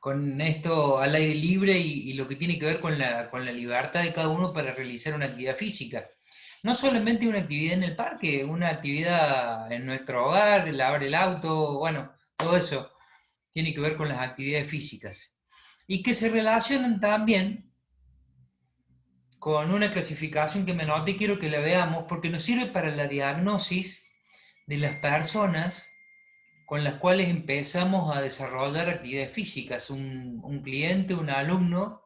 con esto al aire libre y lo que tiene que ver con la libertad de cada uno para realizar una actividad física. No solamente una actividad en el parque, una actividad en nuestro hogar, lavar el auto, bueno, todo eso tiene que ver con las actividades físicas. Y que se relacionan también con una clasificación que me anoté y quiero que la veamos porque nos sirve para la diagnosis de las personas con las cuales empezamos a desarrollar actividades físicas. Un cliente, un alumno,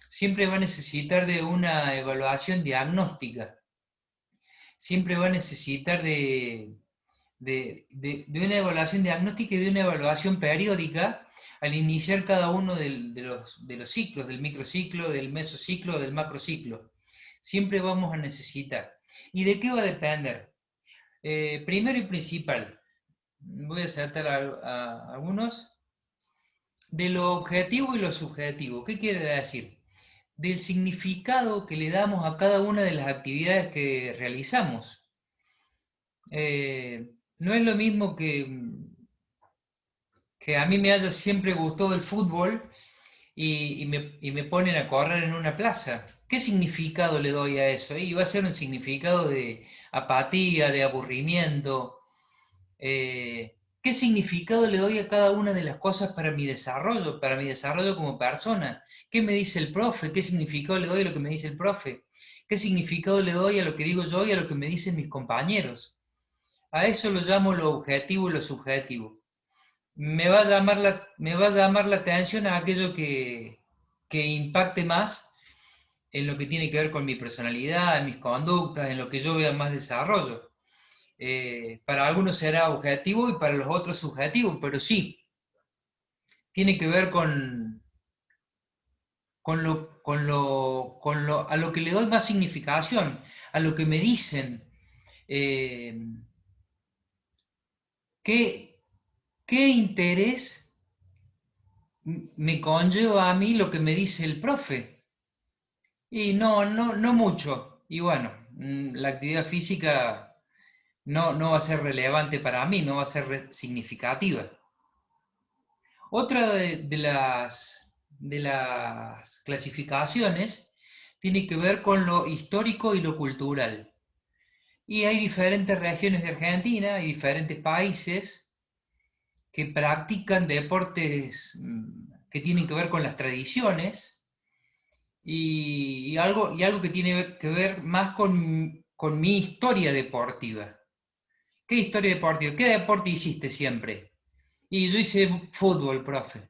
siempre va a necesitar de una evaluación diagnóstica, siempre va a necesitar de una evaluación diagnóstica y de una evaluación periódica al iniciar cada uno de los ciclos, del microciclo, del mesociclo, del macrociclo. Siempre vamos a necesitar. ¿Y de qué va a depender? Primero y principal, voy a saltar a algunos, de lo objetivo y lo subjetivo. ¿Qué quiere decir? Del significado que le damos a cada una de las actividades que realizamos. No es lo mismo que a mí me haya siempre gustado el fútbol y me ponen a correr en una plaza. ¿Qué significado le doy a eso? Y va a ser un significado de apatía, de aburrimiento. ¿Qué significado le doy a cada una de las cosas para mi desarrollo como persona? ¿Qué me dice el profe? ¿Qué significado le doy a lo que me dice el profe? ¿Qué significado le doy a lo que digo yo y a lo que me dicen mis compañeros? A eso lo llamo lo objetivo y lo subjetivo. Me va a llamar la atención a aquello que impacte más en lo que tiene que ver con mi personalidad, en mis conductas, en lo que yo vea más desarrollo. Para algunos será objetivo y para los otros subjetivo, pero sí, tiene que ver a lo que le doy más significación, a lo que me dicen, eh, qué, qué interés me conlleva a mí lo que me dice el profe. Y no mucho. Y bueno, la actividad física no va a ser relevante para mí, no va a ser significativa. Otra de las clasificaciones tiene que ver con lo histórico y lo cultural. Y hay diferentes regiones de Argentina, hay diferentes países que practican deportes que tienen que ver con las tradiciones y algo que tiene que ver más con mi historia deportiva. ¿Qué historia deportiva? ¿Qué deporte hiciste siempre? Y yo hice fútbol, profe.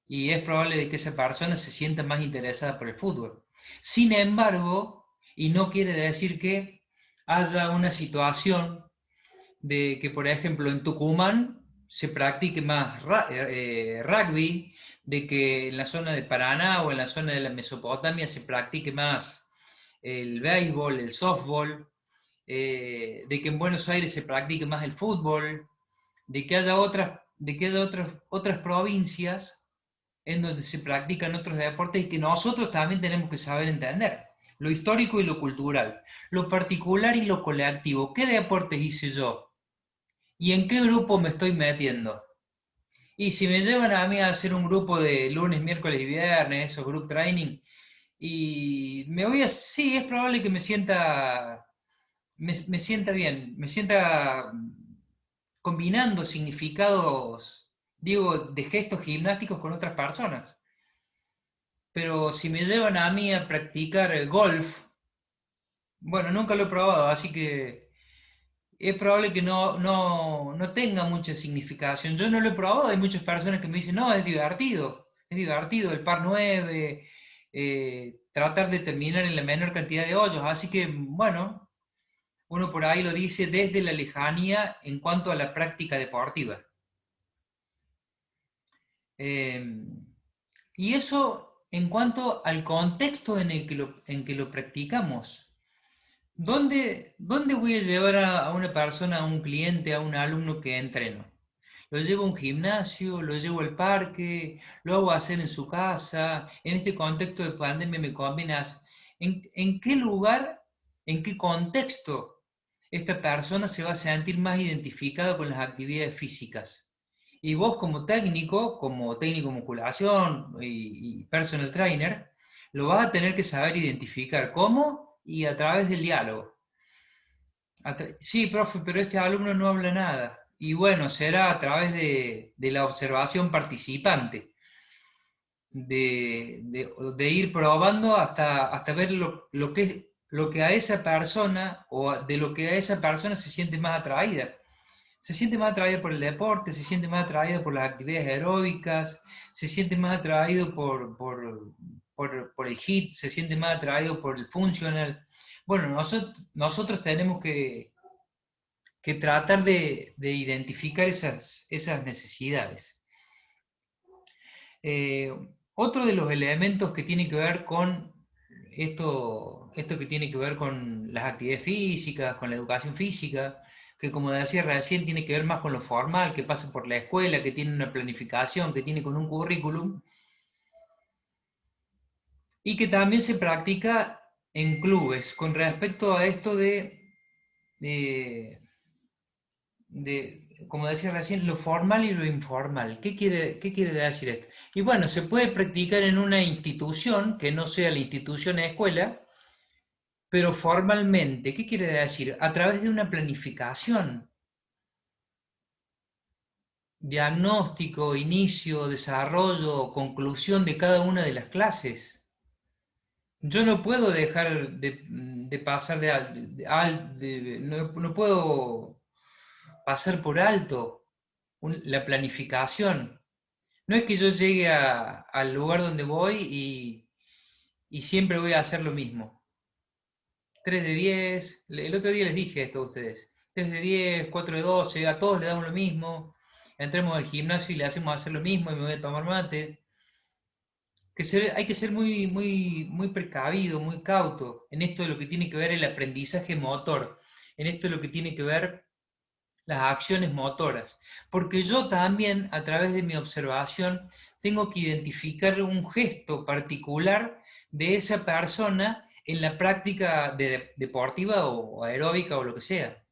Y es probable de que esa persona se sienta más interesada por el fútbol. Sin embargo, y no quiere decir que haya una situación de que, por ejemplo, en Tucumán se practique más rugby, de que en la zona de Paraná o en la zona de la Mesopotamia se practique más el béisbol, el softball, de que en Buenos Aires se practique más el fútbol, de que haya otras provincias en donde se practican otros deportes y que nosotros también tenemos que saber entender. Lo histórico y lo cultural, lo particular y lo colectivo. ¿Qué deportes hice yo? ¿Y en qué grupo me estoy metiendo? Y si me llevan a mí a hacer un grupo de lunes, miércoles y viernes, o group training, y sí, es probable que me sienta bien, me sienta combinando significados, digo, de gestos gimnásticos con otras personas. Pero si me llevan a mí a practicar golf, bueno, nunca lo he probado, así que es probable que no tenga mucha significación. Yo no lo he probado, hay muchas personas que me dicen, no, es divertido el par 9, tratar de terminar en la menor cantidad de hoyos, así que, bueno, uno por ahí lo dice desde la lejanía en cuanto a la práctica deportiva. Eh, y eso en cuanto al contexto en que lo practicamos. ¿Dónde voy a llevar a una persona, a un cliente, a un alumno que entreno? ¿Lo llevo a un gimnasio? ¿Lo llevo al parque? ¿Lo hago hacer en su casa? En este contexto de pandemia me combinas. ¿En qué lugar, en qué contexto esta persona se va a sentir más identificada con las actividades físicas? Y vos como técnico de musculación y personal trainer, lo vas a tener que saber identificar cómo y a través del diálogo. Sí, profe, pero este alumno no habla nada. Y bueno, será a través de la observación participante, de ir probando hasta ver lo que a esa persona o de lo que a esa persona se siente más atraída. Se siente más atraída por el deporte, se siente más atraída por las actividades aeróbicas, se siente más atraído por el HIIT, se siente más atraído por el funcional. Bueno, nosotros tenemos que tratar de identificar esas necesidades. Eh, Otro de los elementos que tiene que ver con esto que tiene que ver con las actividades físicas, con la educación física, que como decía recién tiene que ver más con lo formal, que pasa por la escuela, que tiene una planificación, que tiene con un currículum, y que también se practica en clubes, con respecto a esto de como decía recién, lo formal y lo informal. Qué quiere decir esto? Y bueno, se puede practicar en una institución que no sea la institución escuela, pero formalmente. ¿Qué quiere decir? A través de una planificación, diagnóstico, inicio, desarrollo, conclusión de cada una de las clases. Yo no puedo dejar de pasar no puedo pasar por alto la planificación. No es que yo llegue al lugar donde voy y siempre voy a hacer lo mismo. 3 de 10, el otro día les dije esto a ustedes. 3 de 10, 4 de 12, a todos le damos lo mismo. Entremos al gimnasio y le hacemos hacer lo mismo y me voy a tomar mate. Hay que ser muy precavido, muy cauto en esto de lo que tiene que ver el aprendizaje motor, en esto de lo que tiene que ver las acciones motoras, porque yo también a través de mi observación tengo que identificar un gesto particular de esa persona en la práctica deportiva o aeróbica o lo que sea.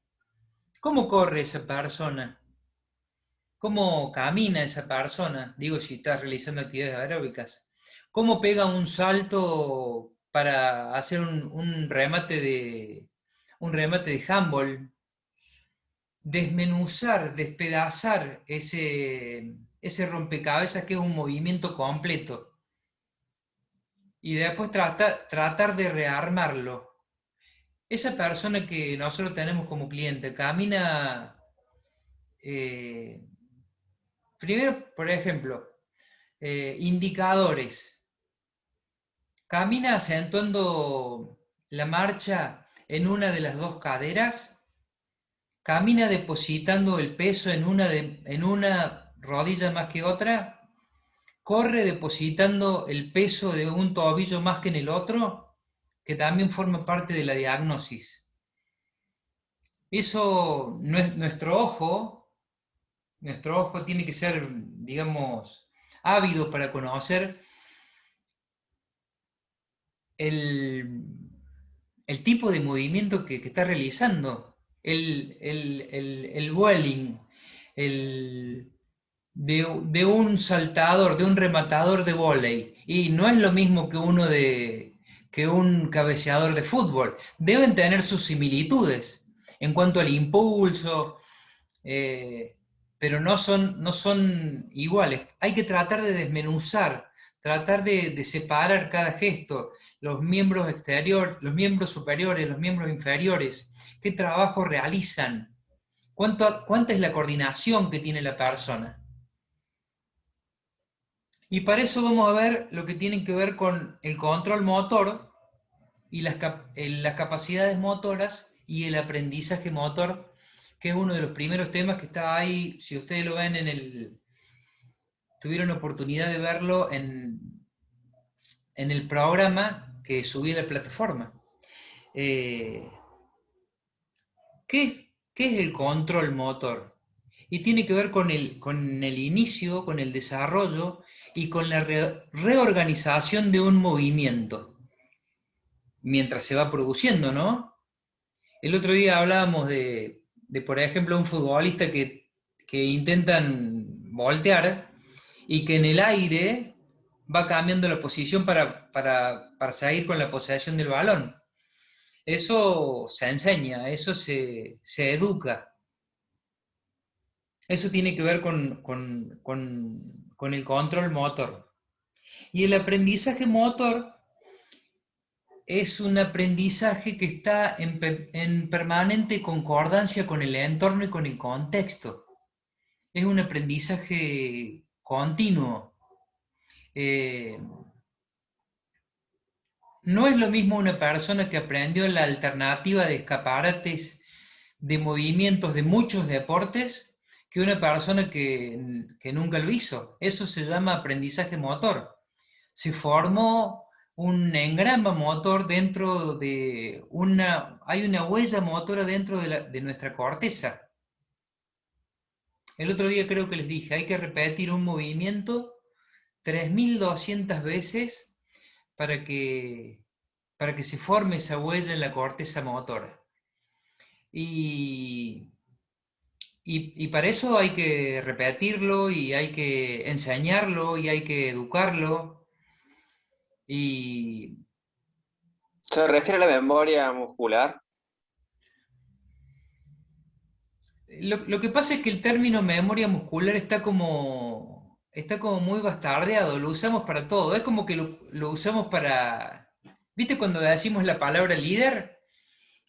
¿Cómo corre esa persona? ¿Cómo camina esa persona? Digo, si estás realizando actividades aeróbicas. ¿Cómo pega un salto para hacer un remate de handball? Desmenuzar, despedazar ese rompecabezas que es un movimiento completo y después tratar de rearmarlo. Esa persona que nosotros tenemos como cliente camina, eh, primero, por ejemplo, indicadores. Camina acentuando la marcha en una de las dos caderas, camina depositando el peso en una rodilla más que otra, corre depositando el peso de un tobillo más que en el otro, que también forma parte de la diagnosis. Eso, nuestro ojo tiene que ser, digamos, ávido para conocer el, el tipo de movimiento que está realizando, el Vueling, el, de un saltador, de un rematador de vóley, y no es lo mismo que un cabeceador de fútbol. Deben tener sus similitudes en cuanto al impulso, eh, pero no son iguales. Hay que tratar de desmenuzar, tratar de separar cada gesto, los miembros exteriores, los miembros superiores, los miembros inferiores, qué trabajo realizan, cuánta es la coordinación que tiene la persona. Y para eso vamos a ver lo que tiene que ver con el control motor y las capacidades motoras y el aprendizaje motor, que es uno de los primeros temas que está ahí, si ustedes lo ven tuvieron oportunidad de verlo en el programa que subí a la plataforma. Eh, ¿Qué es el control motor? Y tiene que ver con el inicio, con el desarrollo y con la reorganización de un movimiento mientras se va produciendo, ¿no? El otro día hablábamos por ejemplo, un futbolista que intentan voltear y que en el aire va cambiando la posición para seguir con la posesión del balón. Eso se enseña, eso se educa. Eso tiene que ver con el control motor. Y el aprendizaje motor es un aprendizaje que está en permanente concordancia con el entorno y con el contexto. Es un aprendizaje continuo. No es lo mismo una persona que aprendió la alternativa de escaparates de movimientos de muchos deportes que una persona que nunca lo hizo. Eso se llama aprendizaje motor. Se formó un engrama motor dentro de hay una huella motora dentro de nuestra corteza. El otro día creo que les dije, hay que repetir un movimiento 3200 veces para que se forme esa huella en la corteza motora. Y para eso hay que repetirlo, y hay que enseñarlo, y hay que educarlo. Y ¿Se refiere a la memoria muscular? lo que pasa es que el término memoria muscular está como muy bastardeado, lo usamos para todo. Es como que lo usamos para... ¿Viste cuando decimos la palabra líder?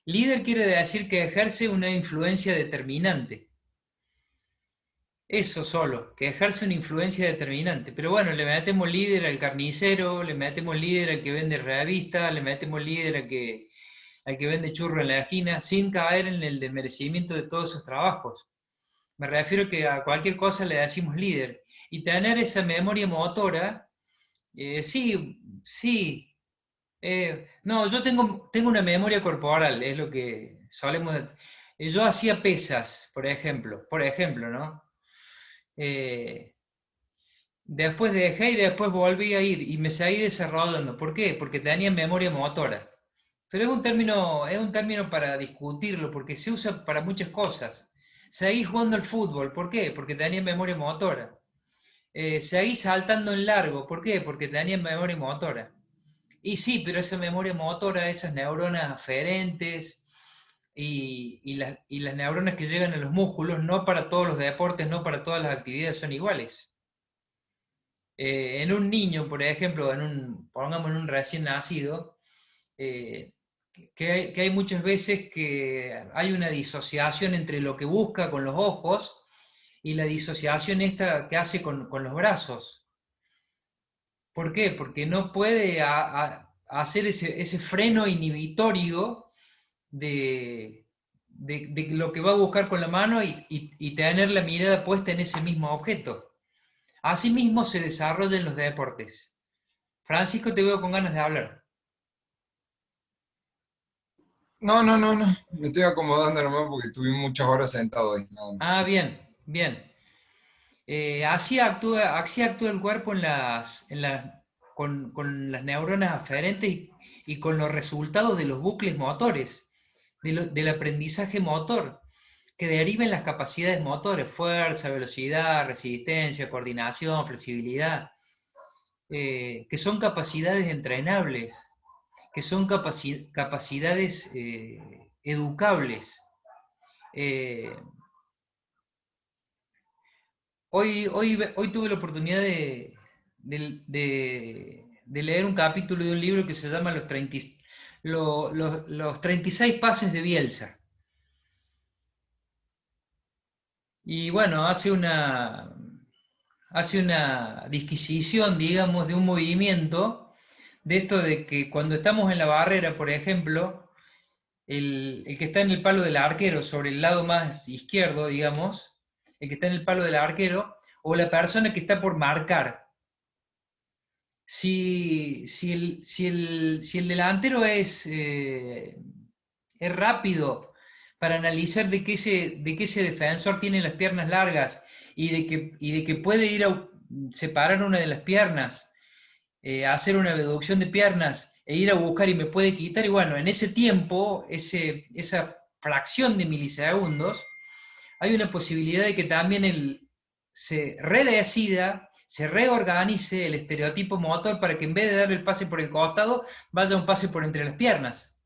Líder quiere decir que ejerce una influencia determinante. Eso solo, que ejerce una influencia determinante. Pero bueno, le metemos líder al carnicero, le metemos líder al que vende revista, le metemos líder al que vende churro en la esquina, sin caer en el desmerecimiento de todos esos trabajos. Me refiero que a cualquier cosa le decimos líder. Y tener esa memoria motora, sí, sí. No, yo tengo una memoria corporal, es lo que solemos... Yo hacía pesas, por ejemplo, ¿no? Eh, Después dejé y después volví a ir y me seguí desarrollando. ¿Por qué? Porque tenía memoria motora. Pero es un término para discutirlo, porque se usa para muchas cosas. Seguí jugando al fútbol, ¿por qué? Porque tenía memoria motora. Seguí saltando en largo, ¿por qué? Porque tenía memoria motora. Y sí, pero esa memoria motora, esas neuronas aferentes y las neuronas que llegan a los músculos, no para todos los deportes, no para todas las actividades son iguales. En un niño, por ejemplo, pongamos en un recién nacido, eh, que hay muchas veces que hay una disociación entre lo que busca con los ojos y la disociación esta que hace con los brazos. ¿Por qué? Porque no puede hacer ese freno inhibitorio de lo que va a buscar con la mano y tener la mirada puesta en ese mismo objeto. Asimismo se desarrollan los deportes. Francisco, te veo con ganas de hablar. No, no, no, no. Me estoy acomodando nomás porque estuve muchas horas sentado ahí. No. Ah, bien, bien. Así actúa el cuerpo con las neuronas aferentes y con los resultados de los bucles motores, del aprendizaje motor, que deriven las capacidades motores, fuerza, velocidad, resistencia, coordinación, flexibilidad, que son capacidades entrenables, que son capacidades educables. Eh, hoy tuve la oportunidad de leer un capítulo de un libro que se llama los 36 pases de Bielsa. Y bueno, hace una disquisición, digamos, de un movimiento, de esto de que cuando estamos en la barrera, por ejemplo, el que está en el palo del arquero, sobre el lado más izquierdo, digamos, el que está en el palo del arquero, o la persona que está por marcar. Si el delantero es rápido para analizar de que ese defensor tiene las piernas largas y de que puede ir a separar una de las piernas, hacer una deducción de piernas e ir a buscar y me puede quitar, y bueno, en ese tiempo, esa fracción de milisegundos, hay una posibilidad de que también se redecida, se reorganice el estereotipo motor para que en vez de dar el pase por el costado, vaya un pase por entre las piernas.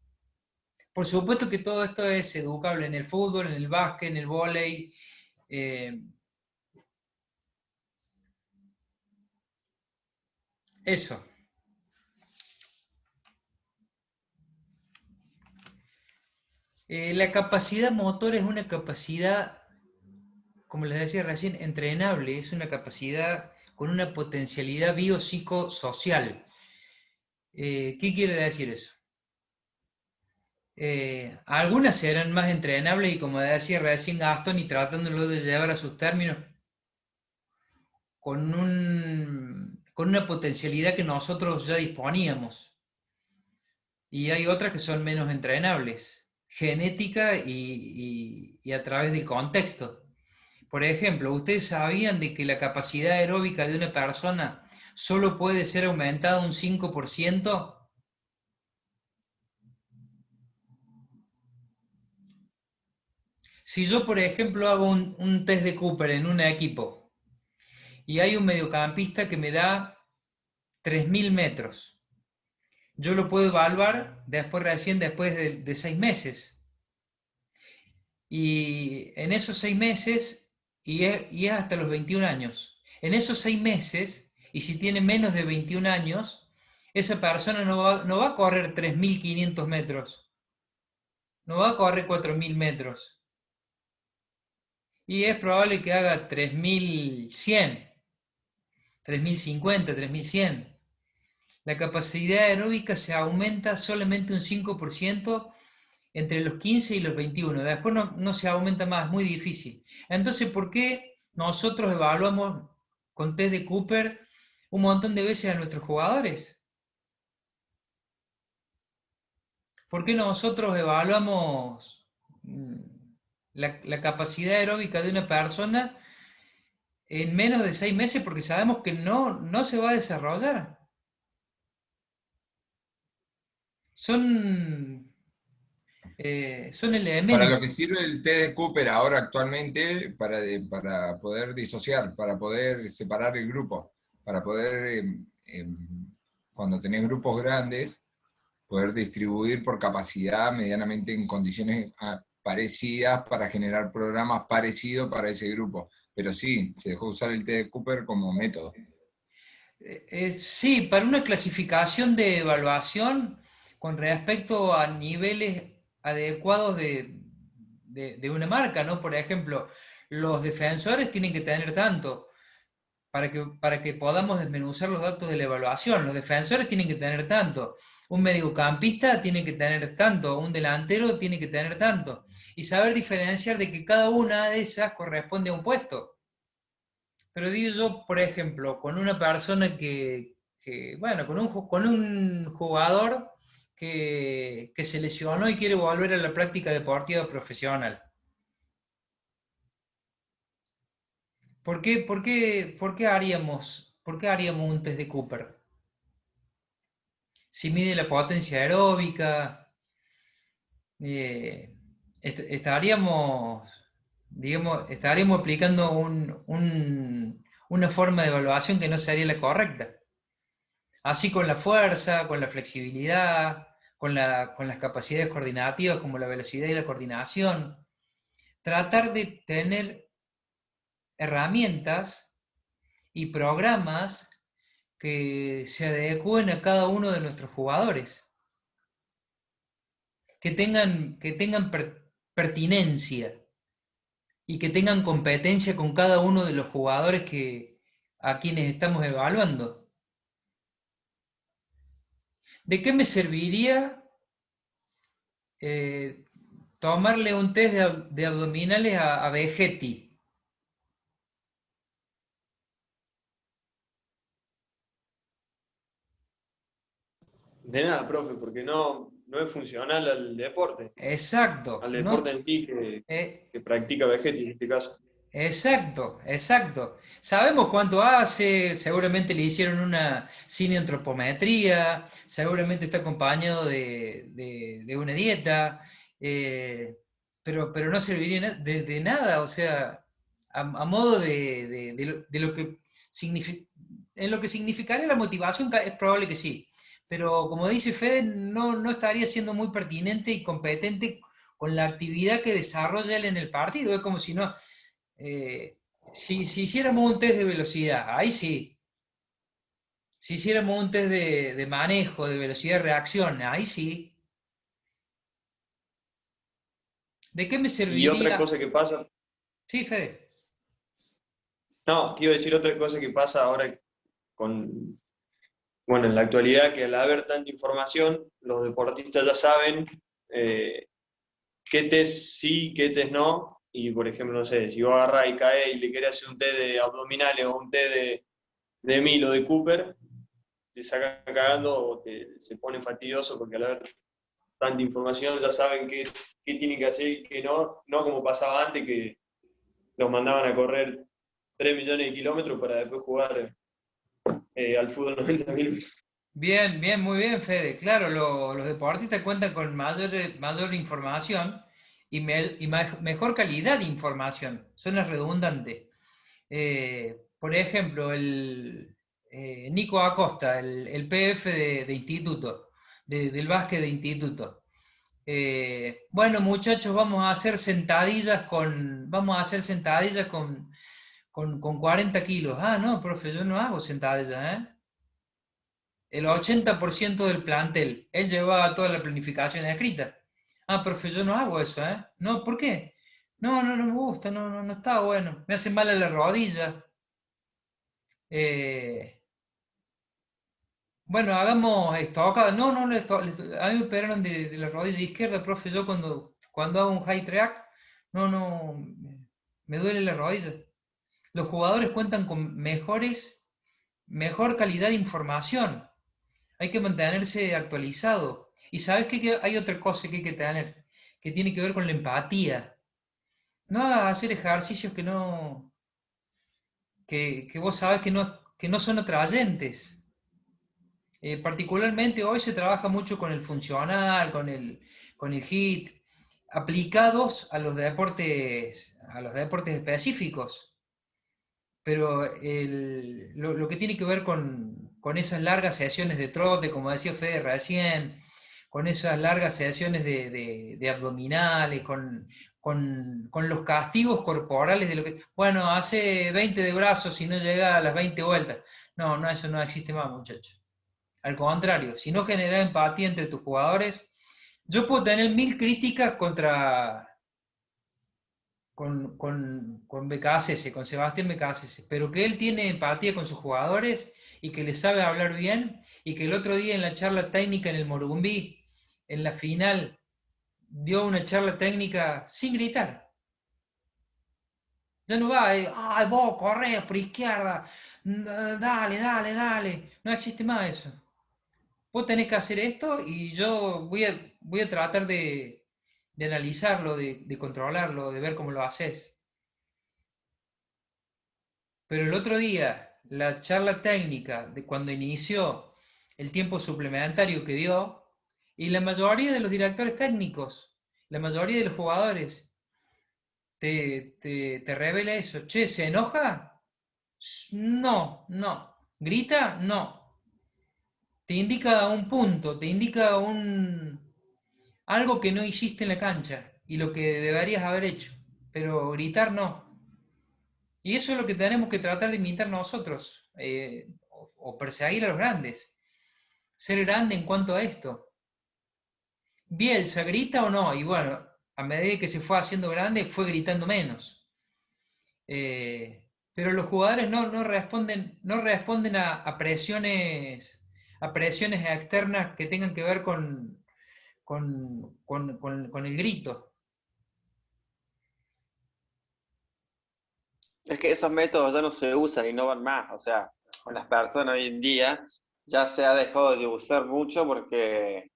Por supuesto que todo esto es educable en el fútbol, en el básquet, en el vóley. Eso. La capacidad motor es una capacidad, como les decía recién, entrenable, es una capacidad con una potencialidad biopsicosocial. ¿Qué quiere decir eso? Algunas serán más entrenables y como decía recién Gastón, y tratándolo de llevar a sus términos, con una potencialidad que nosotros ya disponíamos. Y hay otras que son menos entrenables, genética y a través del contexto. Por ejemplo, ¿ustedes sabían de que la capacidad aeróbica de una persona solo puede ser aumentada un 5%? Si yo, por ejemplo, hago un test de Cooper en un equipo y hay un mediocampista que me da 3.000 metros, yo lo puedo evaluar después de 6 meses. Y en esos 6 meses, y es hasta los 21 años, en esos 6 meses, y si tiene menos de 21 años, esa persona no va a correr 3.500 metros, no va a correr 4.000 metros. Y es probable que haga 3.100, 3.050, 3.100. La capacidad aeróbica se aumenta solamente un 5% entre los 15 y los 21. Después no se aumenta más, muy difícil. Entonces, ¿por qué nosotros evaluamos con test de Cooper un montón de veces a nuestros jugadores? ¿Por qué nosotros evaluamos la capacidad aeróbica de una persona en menos de 6 meses? Porque sabemos que no se va a desarrollar. Son Para lo elementos. que sirve el test de Cooper ahora actualmente, para poder disociar, para poder separar el grupo, para poder, cuando tenés grupos grandes, poder distribuir por capacidad medianamente en condiciones parecidas para generar programas parecidos para ese grupo. Pero sí, se dejó usar el test de Cooper como método. Sí, para una clasificación de evaluación con respecto a niveles adecuados de una marca, ¿no? Por ejemplo, los defensores tienen que tener tanto, para que podamos desmenuzar los datos de la evaluación. Los defensores tienen que tener tanto, un mediocampista tiene que tener tanto, un delantero tiene que tener tanto, y saber diferenciar de que cada una de esas corresponde a un puesto. Pero digo yo, por ejemplo, con una persona bueno, con un jugador que se lesionó y quiere volver a la práctica deportiva profesional. ¿Por qué haríamos un test de Cooper? Si mide la potencia aeróbica, eh, estaríamos, digamos, estaríamos aplicando una forma de evaluación que no sería la correcta. Así con la fuerza, con la flexibilidad, con las capacidades coordinativas como la velocidad y la coordinación. Tratar de tener herramientas y programas que se adecúen a cada uno de nuestros jugadores, que tengan pertinencia y que tengan competencia con cada uno de los jugadores a quienes estamos evaluando. ¿De qué me serviría tomarle un test de abdominales a Vegetti? De nada, profe, porque no es funcional Exacto, al deporte no, en sí eh, que practica Vegetti en este caso. exacto, exacto. Sabemos cuánto hace, seguramente le hicieron una cineantropometría, seguramente está acompañado de una dieta, pero no serviría de nada, o sea, a modo de lo que en lo que significaría la motivación, es probable que sí. Pero como dice Fede, no estaría siendo muy pertinente y competente con la actividad que desarrolla él en el partido. Es como si no, si hiciéramos un test de velocidad, ahí sí. Si hiciéramos un test de manejo, de velocidad de reacción, ahí sí. ¿De qué me Y otra serviría? cosa que pasa, Sí, Fede. no, quiero decir otra cosa que pasa ahora con, bueno, en la actualidad, que al haber tanta información, los deportistas ya saben eh, qué test sí, qué test no, y por ejemplo, no sé, si vos agarrás y caes y le querés hacer un test de abdominales o un test de Mil o de Cooper, te sacan cagando o se pone fastidioso porque al haber tanta información ya saben qué tienen que hacer y qué no, no como pasaba antes que los mandaban a correr 3 millones de kilómetros para después jugar al fútbol 90 minutos. Bien, bien, muy bien, Fede. Claro, los deportistas cuentan con mayor información y mejor calidad de información. Suena redundante. Por ejemplo, Nico Acosta, el PF de instituto, del básquet de instituto. Bueno, muchachos, vamos a hacer sentadillas con 40 kilos. Ah, no, profe, yo no hago sentadillas, ¿eh? El 80% del plantel, él llevaba toda la planificación escrita. Ah, profe, yo no hago eso, ¿eh? No, ¿por qué? No me gusta, no está bueno. Me hace mal a la rodilla. Eh, bueno, hagamos esto. Acá, a mí me operaron de la rodilla izquierda, profe. Yo cuando hago un high track, me duele la rodilla. Los jugadores cuentan con mejor calidad de información. Hay que mantenerse actualizado. Y sabes que hay otra cosa que hay que tener, que tiene que ver con la empatía. No hacer ejercicios que vos sabes que no son atrayentes. Particularmente hoy se trabaja mucho con el funcional, con el HIIT, aplicados a los deportes específicos. Pero lo que tiene que ver con esas largas sesiones de trote, como decía Fede recién, con esas largas sesiones de abdominales, con los castigos corporales de lo que, bueno, hace 20 de brazos y no llega a las 20 vueltas. No, eso no existe más, muchachos. Al contrario, si no generas empatía entre tus jugadores, yo puedo tener 1000 críticas con BKCS, con Sebastián BKCS, pero que él tiene empatía con sus jugadores y que les sabe hablar bien, y que el otro día en la charla técnica en el Morumbí, en la final, dio una charla técnica sin gritar. Ya no va, ay, vos corres por izquierda, dale. No existe más eso. Vos tenés que hacer esto y yo voy a tratar de analizarlo, de controlarlo, de ver cómo lo haces. Pero el otro día, la charla técnica de cuando inició el tiempo suplementario que dio, y la mayoría de los directores técnicos, la mayoría de los jugadores, te revela eso. Che, ¿se enoja? No. ¿Grita? No. Te indica un punto, te indica algo que no hiciste en la cancha y lo que deberías haber hecho, pero gritar no. Y eso es lo que tenemos que tratar de imitar nosotros, o perseguir a los grandes. Ser grande en cuanto a esto. Bielsa grita o no, y bueno, a medida que se fue haciendo grande, fue gritando menos. Pero los jugadores no responden a presiones externas que tengan que ver con el grito. Es que esos métodos ya no se usan y no van más. O sea, con las personas hoy en día ya se ha dejado de usar mucho porque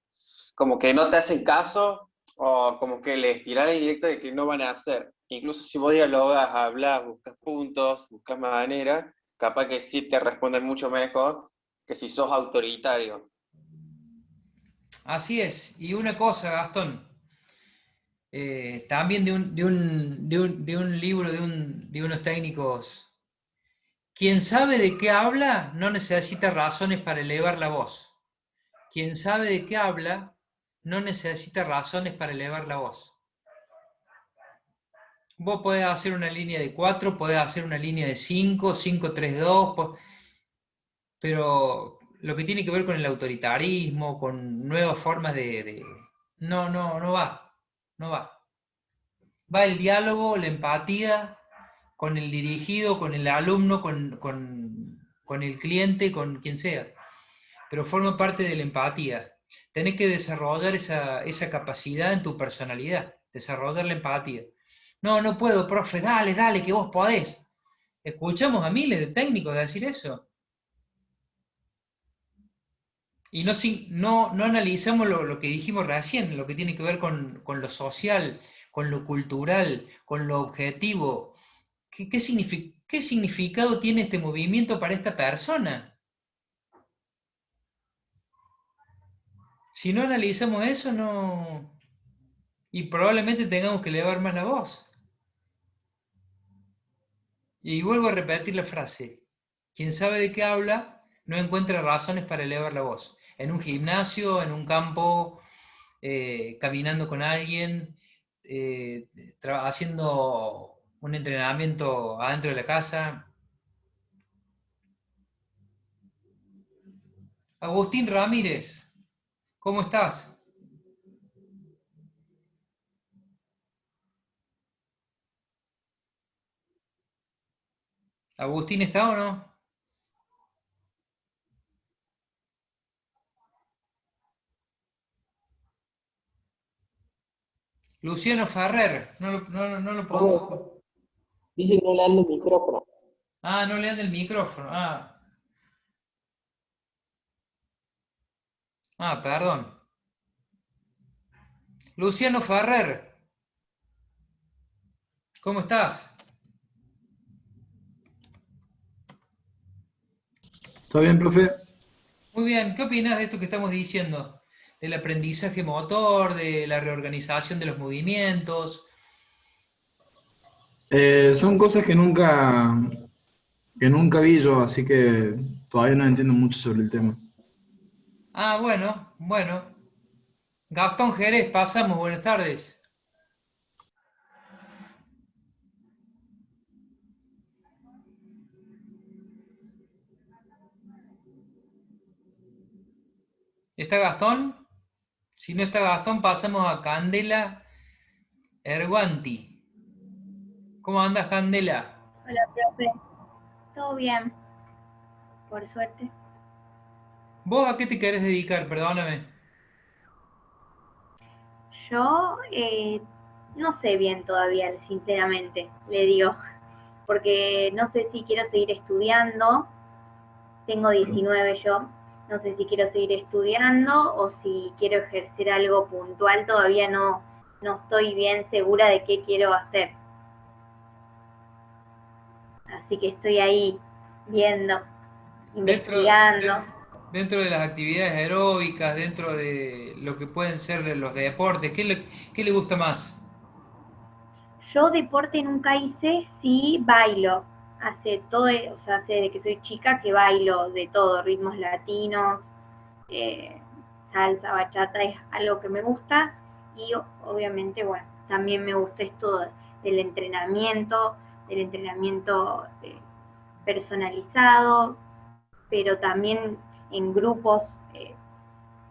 como que no te hacen caso o como que les tirás la indirecta de que no van a hacer. Incluso si vos dialogas, hablas, buscas puntos, buscas manera, capaz que sí te responden mucho mejor que si sos autoritario. Así es. Y una cosa, Gastón, también de un libro de unos técnicos. Quien sabe de qué habla no necesita razones para elevar la voz. Quien sabe de qué habla no necesita razones para elevar la voz. Vos podés hacer una línea de 4, podés hacer una línea de 5, 5, 3, 2, pero lo que tiene que ver con el autoritarismo, con nuevas formas no va, no va. Va el diálogo, la empatía con el dirigido, con el alumno, con el cliente, con quien sea, pero forma parte de la empatía. Tenés que desarrollar esa capacidad en tu personalidad, desarrollar la empatía. No, no puedo, profe, dale, dale, que vos podés. Escuchamos a miles de técnicos decir eso. Y no analizamos lo que dijimos recién, lo que tiene que ver con lo social, con lo cultural, con lo objetivo. ¿Qué significado tiene este movimiento para esta persona? Si no analizamos eso, no... Y probablemente tengamos que elevar más la voz. Y vuelvo a repetir la frase. Quien sabe de qué habla, no encuentra razones para elevar la voz. En un gimnasio, en un campo, caminando con alguien, haciendo un entrenamiento adentro de la casa. Agustín Ramírez, ¿cómo estás? ¿Agustín está o no? Luciano Ferrer, no lo pongo. Dice que no le anda el micrófono. Ah, no le anda el micrófono. Perdón. Luciano Ferrer, ¿cómo estás? ¿Todo bien, profe? Muy bien, ¿qué opinas de esto que estamos diciendo? Del aprendizaje motor, de la reorganización de los movimientos. Son cosas que nunca vi yo, así que todavía no entiendo mucho sobre el tema. Bueno. Gastón Jerez, pasamos, buenas tardes. ¿Está Gastón? Si no está Gastón, pasamos a Candela Erguanti. ¿Cómo andas, Candela? Hola, profe. ¿Todo bien? Por suerte. ¿Vos a qué te querés dedicar? Perdóname. Yo no sé bien todavía, sinceramente, le digo, porque no sé si quiero seguir estudiando, tengo 19 yo, no sé si quiero seguir estudiando o si quiero ejercer algo puntual, todavía no estoy bien segura de qué quiero hacer. Así que estoy ahí viendo, investigando. Dentro de las actividades aeróbicas, dentro de lo que pueden ser los deportes, ¿qué le gusta más? Yo deporte nunca hice, sí bailo. Hace desde que soy chica que bailo de todo, ritmos latinos, salsa, bachata, es algo que me gusta. Y obviamente, bueno, también me gusta esto del entrenamiento personalizado, pero también en grupos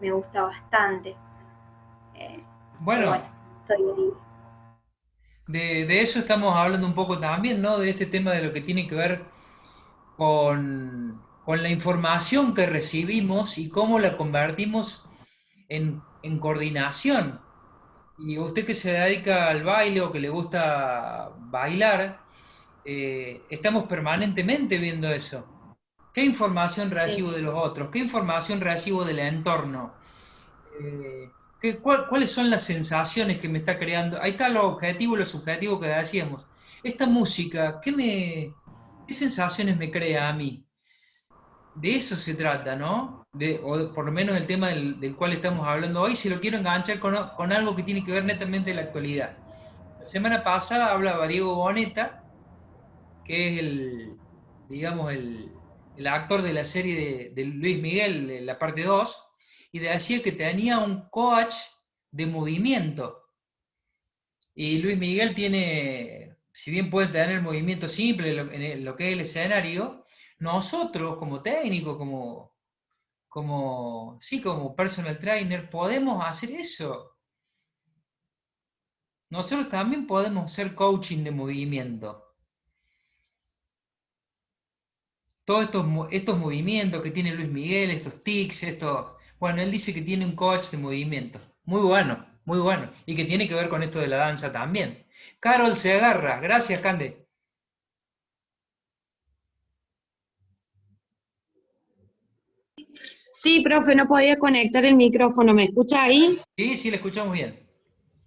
me gusta bastante. Bueno, estoy ahí. de eso estamos hablando un poco también, ¿no? De este tema de lo que tiene que ver con la información que recibimos y cómo la convertimos en coordinación. Y usted que se dedica al baile o que le gusta bailar, estamos permanentemente viendo eso. ¿Qué información recibo de los otros? ¿Qué información recibo del entorno? ¿Cuáles son las sensaciones que me está creando? Ahí está lo objetivo y lo subjetivo que decíamos. Esta música, ¿qué sensaciones me crea a mí? De eso se trata, ¿no? o por lo menos el tema del cual estamos hablando hoy, si lo quiero enganchar con algo que tiene que ver netamente de la actualidad. La semana pasada hablaba Diego Boneta, que es digamos, el actor de la serie de Luis Miguel, de la parte 2, y decía que tenía un coach de movimiento. Y Luis Miguel tiene, si bien puede tener movimiento simple en lo que es el escenario, nosotros como técnicos, como personal trainer, podemos hacer eso. Nosotros también podemos hacer coaching de movimiento. Todos estos movimientos que tiene Luis Miguel, estos tics, bueno, él dice que tiene un coach de movimiento. Muy bueno, muy bueno. Y que tiene que ver con esto de la danza también. Carol se agarra. Gracias, Cande. Sí, profe, no podía conectar el micrófono. ¿Me escucha ahí? Sí, sí, le escuchamos bien.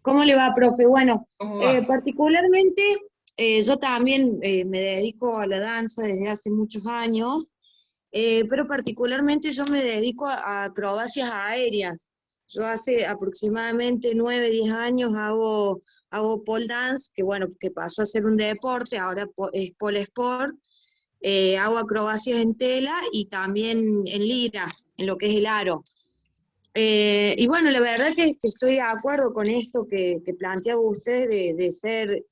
¿Cómo le va, profe? Bueno, ¿Cómo va? particularmente yo también me dedico a la danza desde hace muchos años, pero particularmente yo me dedico a acrobacias aéreas. Yo hace aproximadamente 9, 10 años hago pole dance, que bueno, que pasó a ser un deporte, ahora es pole sport. Hago acrobacias en tela y también en lira, en lo que es el aro. Y bueno, la verdad que estoy de acuerdo con esto que planteaba usted de ser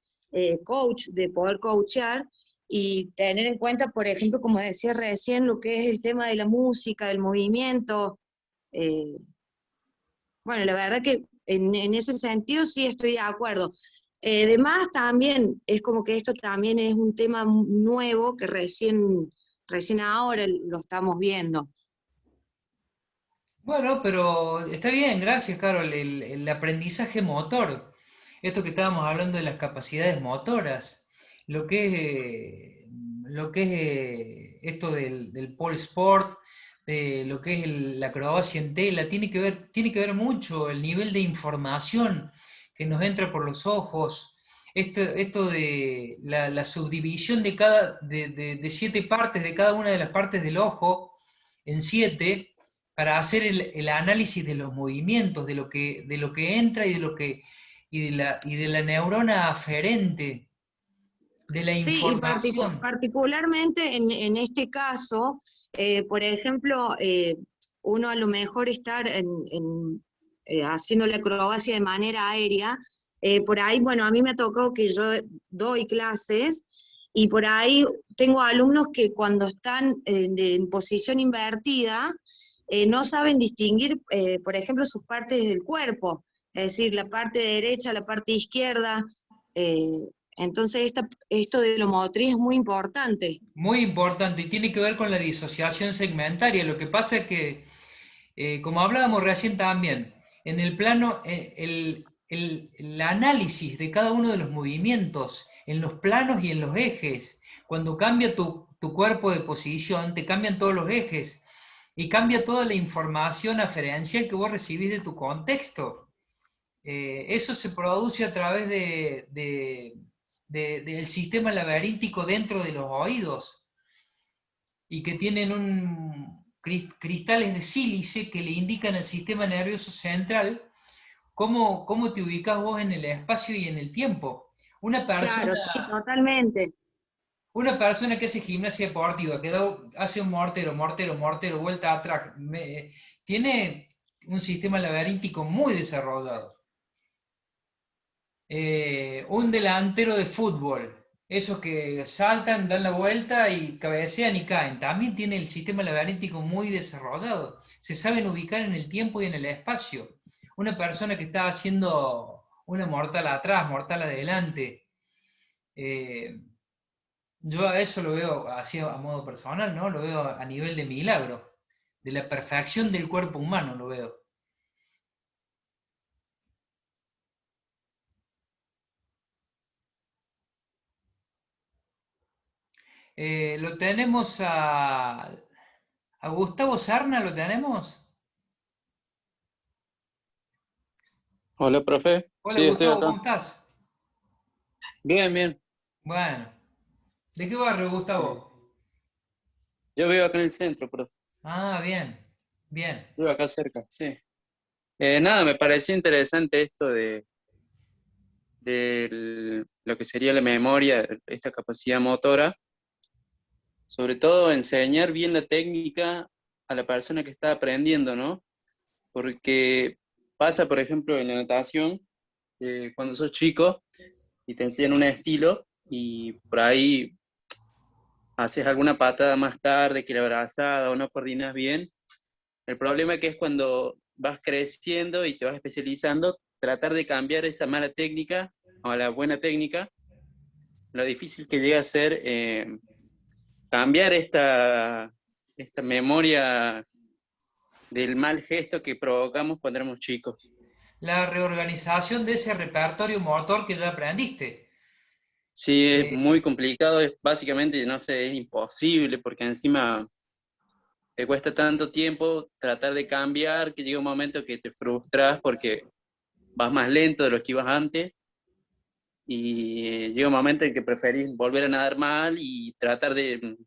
coach, de poder coachar y tener en cuenta, por ejemplo, como decía recién, lo que es el tema de la música, del movimiento. eh, bueno, la verdad que en ese sentido sí estoy de acuerdo. Además, también es como que esto también es un tema nuevo que recién ahora lo estamos viendo. Bueno, pero está bien, gracias, Carol. El aprendizaje motor, esto que estábamos hablando de las capacidades motoras, lo que es esto del pole sport, de lo que es la acrobacia en tela, tiene que ver mucho el nivel de información que nos entra por los ojos, esto de la subdivisión de 7 partes, de cada una de las partes del ojo en 7 para hacer el análisis de los movimientos, de lo que entra y de la neurona aferente, de la Sí, y información. particularmente en este caso, por ejemplo, uno a lo mejor estar haciendo la acrobacia de manera aérea, por ahí, bueno, a mí me ha tocado que yo doy clases y por ahí tengo alumnos que cuando están en posición invertida, no saben distinguir, por ejemplo, sus partes del cuerpo, es decir, la parte derecha, la parte izquierda. eh, entonces, esto de lo motriz es muy importante. Muy importante, y tiene que ver con la disociación segmentaria. Lo que pasa es que, como hablábamos recién también, en el plano, el análisis de cada uno de los movimientos, en los planos y en los ejes, cuando cambia tu cuerpo de posición, te cambian todos los ejes y cambia toda la información aferencial que vos recibís de tu contexto. Eso se produce a través del sistema laberíntico dentro de los oídos y que tienen cristales de sílice que le indican al sistema nervioso central cómo te ubicas vos en el espacio y en el tiempo. Una persona, Claro, sí, totalmente. una persona que hace gimnasia deportiva, hace un mortero, mortero, mortero, vuelta atrás, tiene un sistema laberíntico muy desarrollado. Un delantero de fútbol, esos que saltan, dan la vuelta y cabecean y caen, también tiene el sistema laberíntico muy desarrollado. Se saben ubicar en el tiempo y en el espacio. Una persona que está haciendo una mortal atrás, mortal adelante, eh, yo a eso lo veo así a modo personal, ¿no? Lo veo a nivel de milagro, de la perfección del cuerpo humano, lo veo. Lo tenemos a Gustavo Sarna, ¿lo tenemos? Hola, profe. Hola Sí, estoy Gustavo, acá. ¿cómo estás? Bien, bien. Bueno, ¿de qué barrio, Eh, Gustavo? Yo vivo acá en el centro, profe. Ah, bien. Bien. Vivo acá cerca, sí. Nada, me pareció interesante esto de lo que sería la memoria, esta capacidad motora, sobre todo enseñar bien la técnica a la persona que está aprendiendo, ¿no? Porque pasa, por ejemplo, en la natación, cuando sos chico y te enseñan un estilo y por ahí haces alguna patada más tarde que la brazada o no coordinas bien. El problema es que es cuando vas creciendo y te vas especializando, tratar de cambiar esa mala técnica a la buena técnica, lo difícil que llega a ser cambiar esta memoria del mal gesto que provocamos cuando éramos chicos. La reorganización de ese repertorio motor que ya aprendiste. Sí, es Eh, muy complicado, es básicamente, no sé, es imposible porque encima te cuesta tanto tiempo tratar de cambiar que llega un momento que te frustras porque vas más lento de lo que ibas antes y llega un momento en que preferís volver a nadar mal y tratar de